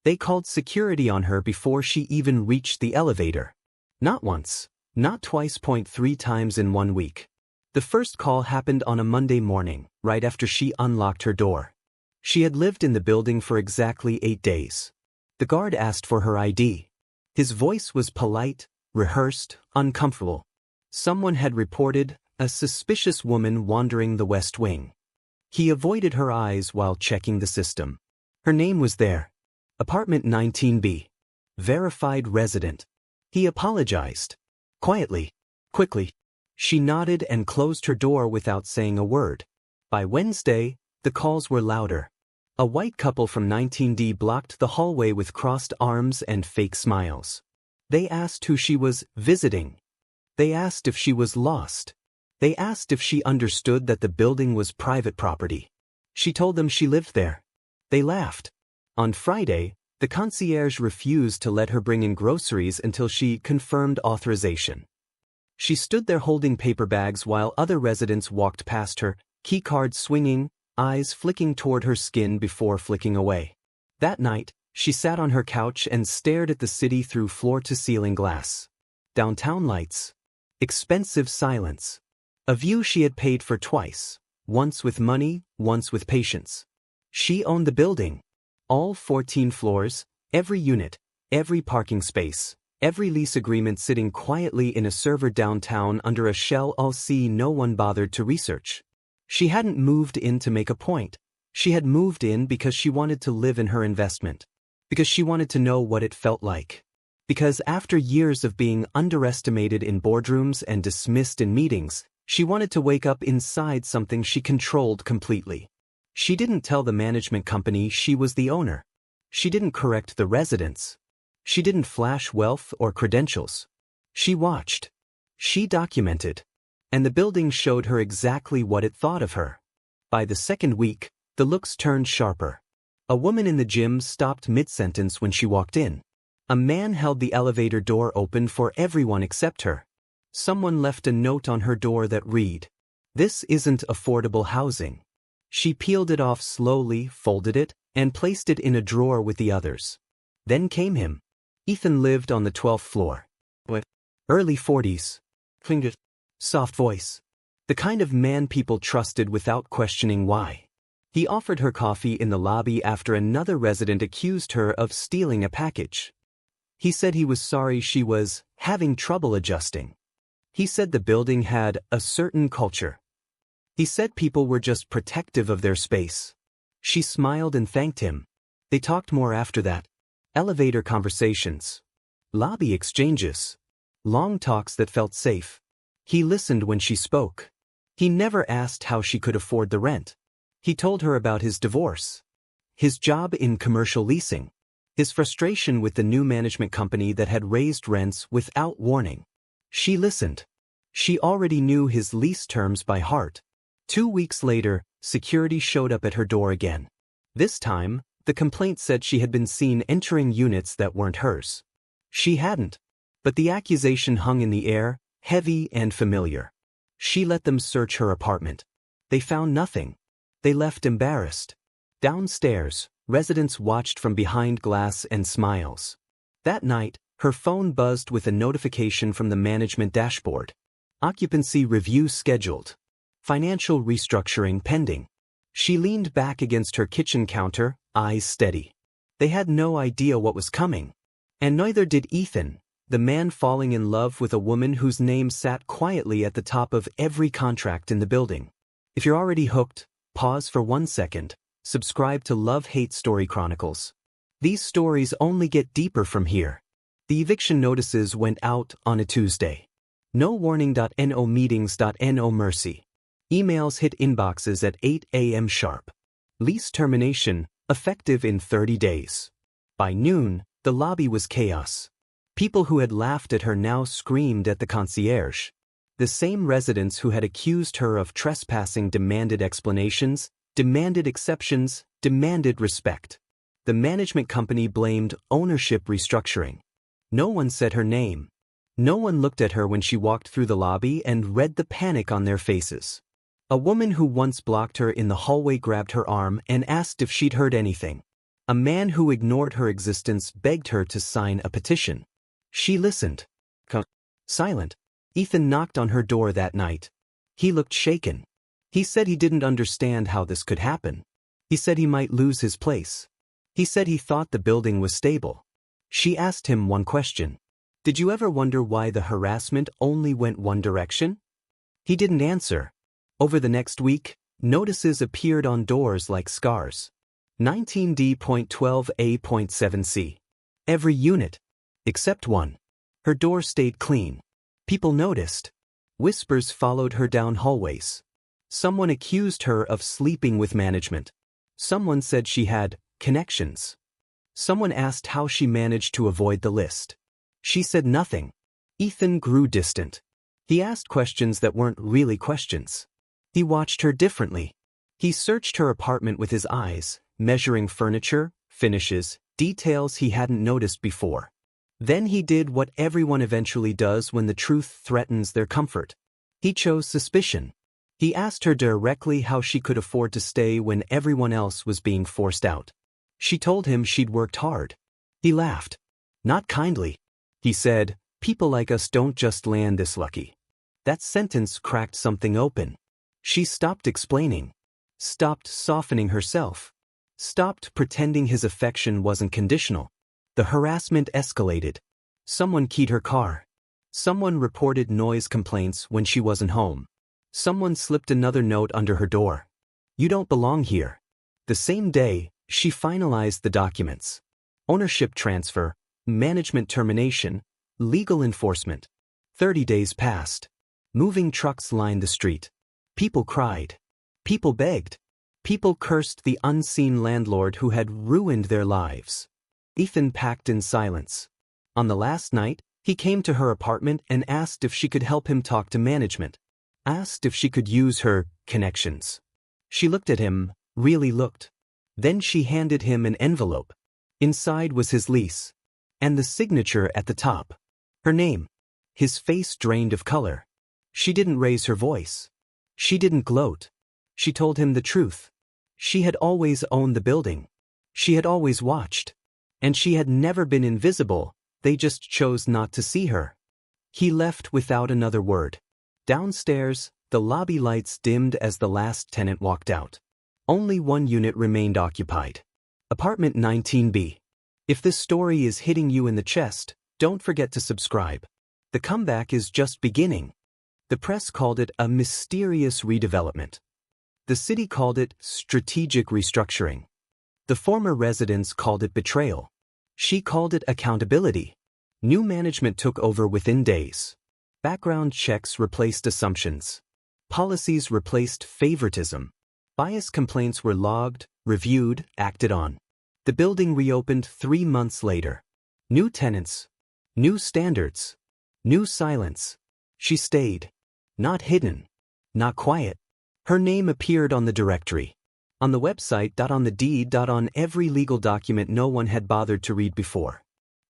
They called security on her before she even reached the elevator. Not once, not twice. 3 times in 1 week. The first call happened on a Monday morning, right after she unlocked her door. She had lived in the building for exactly 8 days. The guard asked for her ID. His voice was polite, rehearsed, uncomfortable. Someone had reported a suspicious woman wandering the West Wing. He avoided her eyes while checking the system. Her name was there. Apartment 19B. Verified resident. He apologized. Quietly. Quickly. She nodded and closed her door without saying a word. By Wednesday, the calls were louder. A white couple from 19D blocked the hallway with crossed arms and fake smiles. They asked who she was visiting. They asked if she was lost. They asked if she understood that the building was private property. She told them she lived there. They laughed. On Friday, the concierge refused to let her bring in groceries until she confirmed authorization. She stood there holding paper bags while other residents walked past her, keycards swinging, eyes flicking toward her skin before flicking away. That night, she sat on her couch and stared at the city through floor-to-ceiling glass. Downtown lights. Expensive silence. A view she had paid for twice, once with money, once with patience. She owned the building. All 14 floors, every unit, every parking space, every lease agreement sitting quietly in a server downtown under a shell no one bothered to research. She hadn't moved in to make a point. She had moved in because she wanted to live in her investment. Because she wanted to know what it felt like. Because after years of being underestimated in boardrooms and dismissed in meetings, she wanted to wake up inside something she controlled completely. She didn't tell the management company she was the owner. She didn't correct the residents. She didn't flash wealth or credentials. She watched. She documented. And the building showed her exactly what it thought of her. By the second week, the looks turned sharper. A woman in the gym stopped mid-sentence when she walked in. A man held the elevator door open for everyone except her. Someone left a note on her door that read, "This isn't affordable housing." She peeled it off slowly, folded it, and placed it in a drawer with the others. Then came him. Ethan lived on the 12th floor. Early 40s. Clean, soft voice. The kind of man people trusted without questioning why. He offered her coffee in the lobby after another resident accused her of stealing a package. He said he was sorry she was having trouble adjusting. He said the building had a certain culture. He said people were just protective of their space. She smiled and thanked him. They talked more after that. Elevator conversations. Lobby exchanges. Long talks that felt safe. He listened when she spoke. He never asked how she could afford the rent. He told her about his divorce. His job in commercial leasing. His frustration with the new management company that had raised rents without warning. She listened. She already knew his lease terms by heart. 2 weeks later, security showed up at her door again. This time, the complaint said she had been seen entering units that weren't hers. She hadn't. But the accusation hung in the air, heavy and familiar. She let them search her apartment. They found nothing. They left embarrassed. Downstairs, residents watched from behind glass and smiles. That night, her phone buzzed with a notification from the management dashboard. Occupancy review scheduled. Financial restructuring pending. She leaned back against her kitchen counter, eyes steady. They had no idea what was coming. And neither did Ethan, the man falling in love with a woman whose name sat quietly at the top of every contract in the building. If you're already hooked, pause for 1 second. Subscribe to Love-Hate Story Chronicles. These stories only get deeper from here. The eviction notices went out on a Tuesday. No warning.no meetings.no mercy. Emails hit inboxes at 8 a.m. sharp. Lease termination, effective in 30 days. By noon, the lobby was chaos. People who had laughed at her now screamed at the concierge. The same residents who had accused her of trespassing demanded explanations, demanded exceptions, demanded respect. The management company blamed ownership restructuring. No one said her name. No one looked at her when she walked through the lobby and read the panic on their faces. A woman who once blocked her in the hallway grabbed her arm and asked if she'd heard anything. A man who ignored her existence begged her to sign a petition. She listened. Silent. Ethan knocked on her door that night. He looked shaken. He said he didn't understand how this could happen. He said he might lose his place. He said he thought the building was stable. She asked him one question. Did you ever wonder why the harassment only went one direction? He didn't answer. Over the next week, notices appeared on doors like scars. 19D.12A.7C. Every unit. Except one. Her door stayed clean. People noticed. Whispers followed her down hallways. Someone accused her of sleeping with management. Someone said she had connections. Someone asked how she managed to avoid the list. She said nothing. Ethan grew distant. He asked questions that weren't really questions. He watched her differently. He searched her apartment with his eyes, measuring furniture, finishes, details he hadn't noticed before. Then he did what everyone eventually does when the truth threatens their comfort. He chose suspicion. He asked her directly how she could afford to stay when everyone else was being forced out. She told him she'd worked hard. He laughed. Not kindly. He said, "People like us don't just land this lucky." That sentence cracked something open. She stopped explaining. Stopped softening herself. Stopped pretending his affection wasn't conditional. The harassment escalated. Someone keyed her car. Someone reported noise complaints when she wasn't home. Someone slipped another note under her door. You don't belong here. The same day, she finalized the documents. Ownership transfer, management termination, legal enforcement. 30 days passed. Moving trucks lined the street. People cried. People begged. People cursed the unseen landlord who had ruined their lives. Ethan packed in silence. On the last night, he came to her apartment and asked if she could help him talk to management. Asked if she could use her connections. She looked at him, really looked. Then she handed him an envelope. Inside was his lease. And the signature at the top. Her name. His face drained of color. She didn't raise her voice. She didn't gloat. She told him the truth. She had always owned the building. She had always watched. And she had never been invisible, they just chose not to see her. He left without another word. Downstairs, the lobby lights dimmed as the last tenant walked out. Only one unit remained occupied. Apartment 19B. If this story is hitting you in the chest, don't forget to subscribe. The comeback is just beginning. The press called it a mysterious redevelopment. The city called it strategic restructuring. The former residents called it betrayal. She called it accountability. New management took over within days. Background checks replaced assumptions. Policies replaced favoritism. Bias complaints were logged, reviewed, acted on. The building reopened 3 months later. New tenants. New standards. New silence. She stayed. Not hidden. Not quiet. Her name appeared on the directory. On the website, on the deed, on every legal document no one had bothered to read before.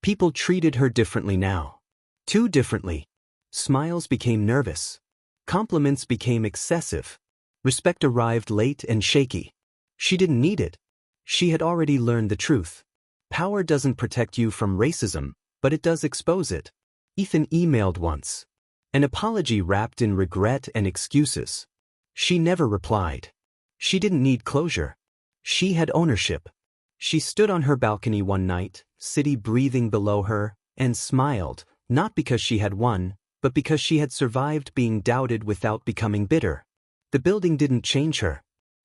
People treated her differently now. Too differently. Smiles became nervous. Compliments became excessive. Respect arrived late and shaky. She didn't need it. She had already learned the truth. Power doesn't protect you from racism, but it does expose it. Ethan emailed once. An apology wrapped in regret and excuses. She never replied. She didn't need closure. She had ownership. She stood on her balcony one night, city breathing below her, and smiled, not because she had won, but because she had survived being doubted without becoming bitter. The building didn't change her.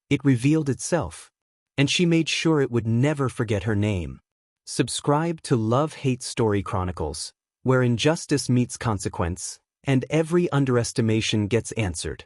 It revealed itself. And she made sure it would never forget her name. Subscribe to Love-Hate Story Chronicles, where injustice meets consequence, and every underestimation gets answered.